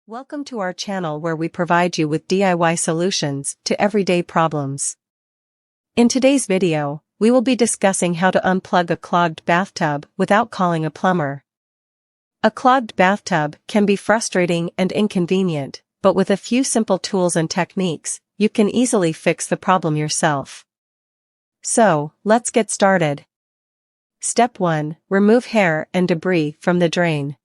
Welcome to our channel where we provide you with DIY solutions to everyday problems. In today's video, we will be discussing how to unplug a clogged bathtub without calling a plumber. A clogged bathtub can be frustrating and inconvenient, but with a few simple tools and techniques, you can easily fix the problem yourself. So, let's get started. Step 1. Remove hair and debris from the drain.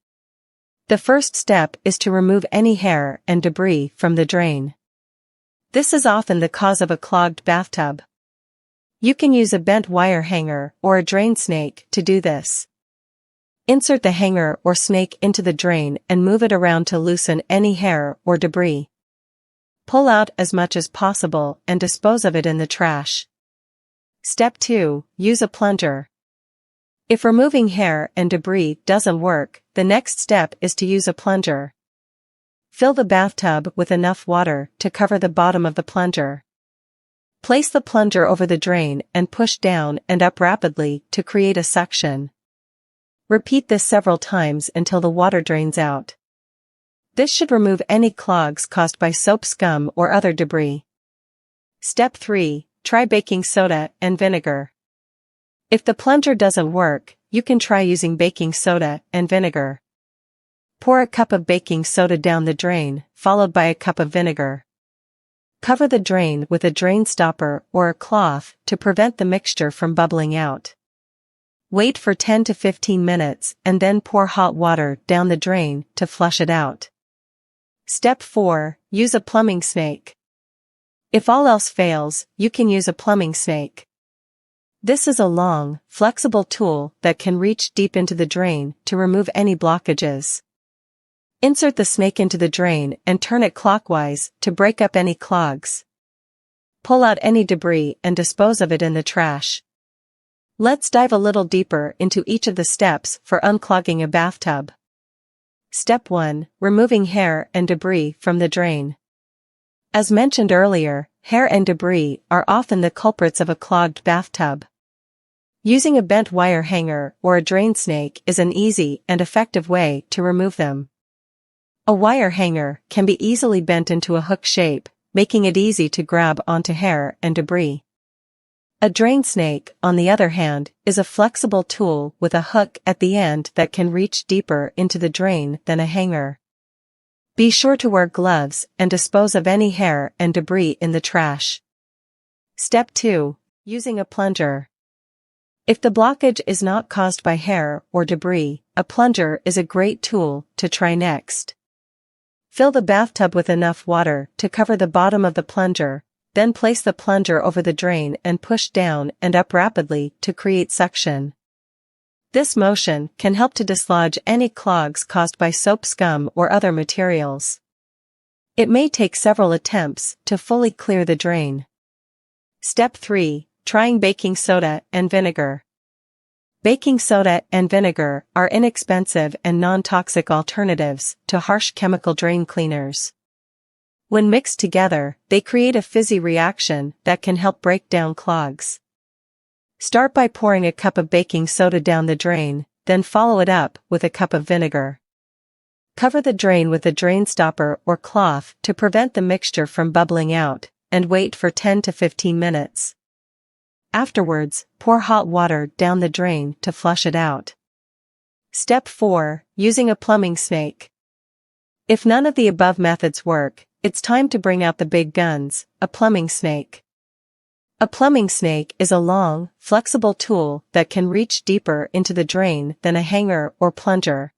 The first step is to remove any hair and debris from the drain. This is often the cause of a clogged bathtub. You can use a bent wire hanger or a drain snake to do this. Insert the hanger or snake into the drain and move it around to loosen any hair or debris. Pull out as much as possible and dispose of it in the trash. Step 2. Use a plunger. If removing hair and debris doesn't work, the next step is to use a plunger. Fill the bathtub with enough water to cover the bottom of the plunger. Place the plunger over the drain and push down and up rapidly to create a suction. Repeat this several times until the water drains out. This should remove any clogs caused by soap scum or other debris. Step 3. Try baking soda and vinegar. If the plunger doesn't work, you can try using baking soda and vinegar. Pour a cup of baking soda down the drain, followed by a cup of vinegar. Cover the drain with a drain stopper or a cloth to prevent the mixture from bubbling out. Wait for 10 to 15 minutes and then pour hot water down the drain to flush it out. Step 4. Use a plumbing snake. If all else fails, you can use a plumbing snake. This is a long, flexible tool that can reach deep into the drain to remove any blockages. Insert the snake into the drain and turn it clockwise to break up any clogs. Pull out any debris and dispose of it in the trash. Let's dive a little deeper into each of the steps for unclogging a bathtub. Step 1. Removing hair and debris from the drain. As mentioned earlier, hair and debris are often the culprits of a clogged bathtub. Using a bent wire hanger or a drain snake is an easy and effective way to remove them. A wire hanger can be easily bent into a hook shape, making it easy to grab onto hair and debris. A drain snake, on the other hand, is a flexible tool with a hook at the end that can reach deeper into the drain than a hanger. Be sure to wear gloves and dispose of any hair and debris in the trash. Step 2. Using a plunger. If the blockage is not caused by hair or debris, a plunger is a great tool to try next. Fill the bathtub with enough water to cover the bottom of the plunger, then place the plunger over the drain and push down and up rapidly to create suction. This motion can help to dislodge any clogs caused by soap scum or other materials. It may take several attempts to fully clear the drain. Step 3. Trying baking soda and vinegar. Baking soda and vinegar are inexpensive and non-toxic alternatives to harsh chemical drain cleaners. When mixed together, they create a fizzy reaction that can help break down clogs. Start by pouring a cup of baking soda down the drain, then follow it up with a cup of vinegar. Cover the drain with a drain stopper or cloth to prevent the mixture from bubbling out, and wait for 10 to 15 minutes. Afterwards, pour hot water down the drain to flush it out. Step 4. Using a plumbing snake. If none of the above methods work, it's time to bring out the big guns, a plumbing snake. A plumbing snake is a long, flexible tool that can reach deeper into the drain than a hanger or plunger.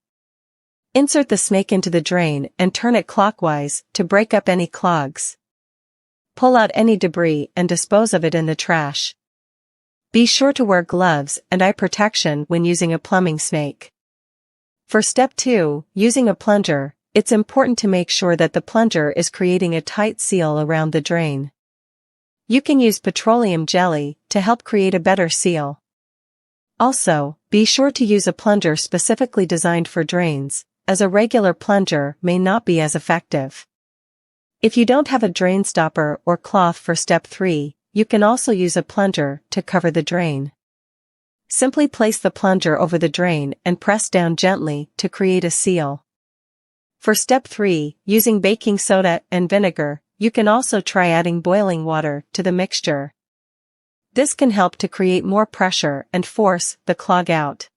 Insert the snake into the drain and turn it clockwise to break up any clogs. Pull out any debris and dispose of it in the trash. Be sure to wear gloves and eye protection when using a plumbing snake. For step 2, using a plunger, it's important to make sure that the plunger is creating a tight seal around the drain. You can use petroleum jelly to help create a better seal. Also, be sure to use a plunger specifically designed for drains, as a regular plunger may not be as effective. If you don't have a drain stopper or cloth for step 3, you can also use a plunger to cover the drain. Simply place the plunger over the drain and press down gently to create a seal. For step 3, using baking soda and vinegar, you can also try adding boiling water to the mixture. This can help to create more pressure and force the clog out.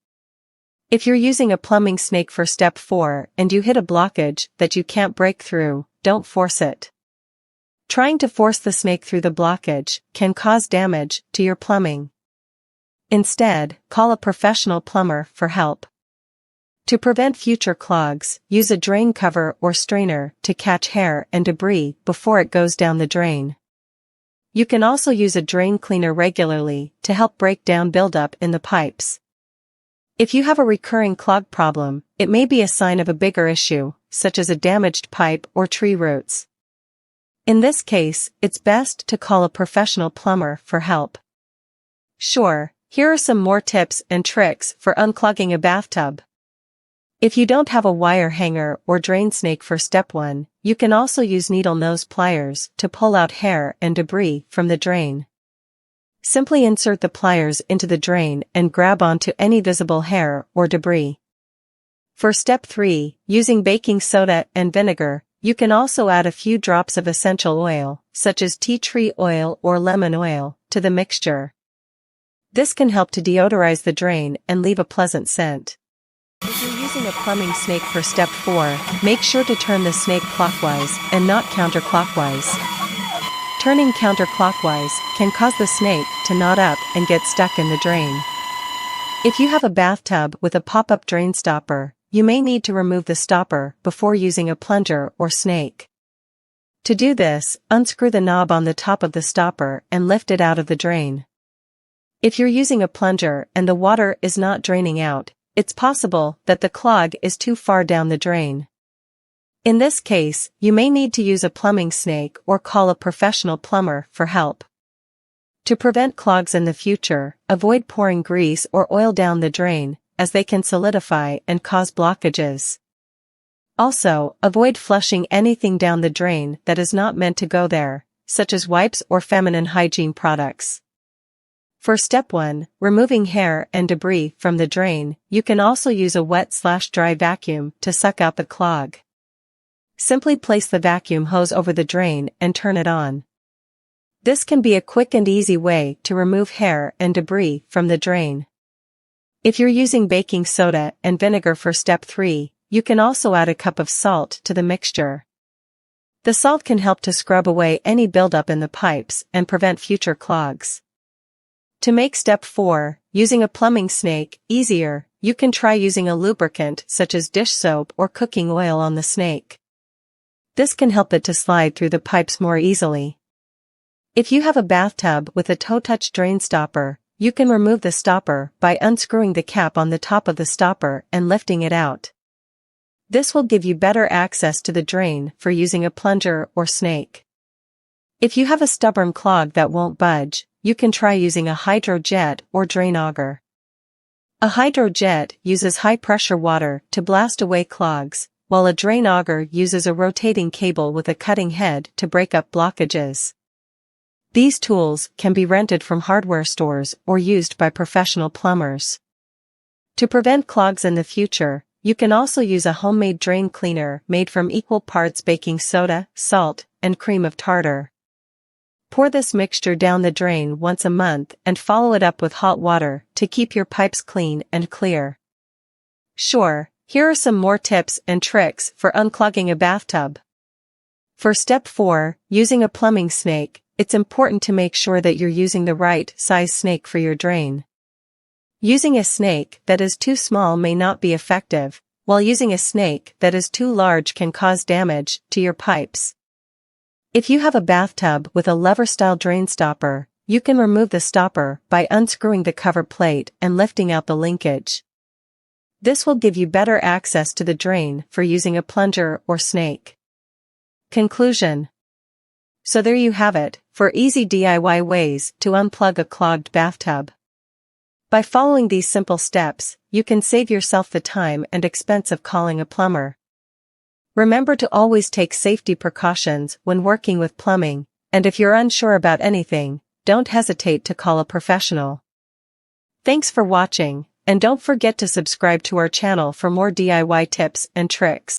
If you're using a plumbing snake for step 4 and you hit a blockage that you can't break through, don't force it. Trying to force the snake through the blockage can cause damage to your plumbing. Instead, call a professional plumber for help. To prevent future clogs, use a drain cover or strainer to catch hair and debris before it goes down the drain. You can also use a drain cleaner regularly to help break down buildup in the pipes. If you have a recurring clog problem, it may be a sign of a bigger issue, such as a damaged pipe or tree roots. In this case, it's best to call a professional plumber for help. Sure, here are some more tips and tricks for unclogging a bathtub. If you don't have a wire hanger or drain snake for step 1, you can also use needle nose pliers to pull out hair and debris from the drain. Simply insert the pliers into the drain and grab onto any visible hair or debris. For step 3, using baking soda and vinegar, you can also add a few drops of essential oil, such as tea tree oil or lemon oil, to the mixture. This can help to deodorize the drain and leave a pleasant scent. If you're using a plumbing snake for step 4, make sure to turn the snake clockwise and not counterclockwise. Turning counterclockwise can cause the snake to knot up and get stuck in the drain. If you have a bathtub with a pop-up drain stopper, you may need to remove the stopper before using a plunger or snake. To do this, unscrew the knob on the top of the stopper and lift it out of the drain. If you're using a plunger and the water is not draining out, it's possible that the clog is too far down the drain. In this case, you may need to use a plumbing snake or call a professional plumber for help. To prevent clogs in the future, avoid pouring grease or oil down the drain, as they can solidify and cause blockages. Also, avoid flushing anything down the drain that is not meant to go there, such as wipes or feminine hygiene products. For step 1, removing hair and debris from the drain, you can also use a wet/dry vacuum to suck out the clog. Simply place the vacuum hose over the drain and turn it on. This can be a quick and easy way to remove hair and debris from the drain. If you're using baking soda and vinegar for step 3, you can also add a cup of salt to the mixture. The salt can help to scrub away any buildup in the pipes and prevent future clogs. To make step 4, using a plumbing snake, easier, you can try using a lubricant such as dish soap or cooking oil on the snake. This can help it to slide through the pipes more easily. If you have a bathtub with a toe-touch drain stopper, you can remove the stopper by unscrewing the cap on the top of the stopper and lifting it out. This will give you better access to the drain for using a plunger or snake. If you have a stubborn clog that won't budge, you can try using a hydrojet or drain auger. A hydrojet uses high-pressure water to blast away clogs, while a drain auger uses a rotating cable with a cutting head to break up blockages. These tools can be rented from hardware stores or used by professional plumbers. To prevent clogs in the future, you can also use a homemade drain cleaner made from equal parts baking soda, salt, and cream of tartar. Pour this mixture down the drain once a month and follow it up with hot water to keep your pipes clean and clear. Sure, here are some more tips and tricks for unclogging a bathtub. For step 4, using a plumbing snake, it's important to make sure that you're using the right size snake for your drain. Using a snake that is too small may not be effective, while using a snake that is too large can cause damage to your pipes. If you have a bathtub with a lever-style drain stopper, you can remove the stopper by unscrewing the cover plate and lifting out the linkage. This will give you better access to the drain for using a plunger or snake. Conclusion. So there you have it, for easy DIY ways to unplug a clogged bathtub. By following these simple steps, you can save yourself the time and expense of calling a plumber. Remember to always take safety precautions when working with plumbing, and if you're unsure about anything, don't hesitate to call a professional. Thanks for watching, and don't forget to subscribe to our channel for more DIY tips and tricks.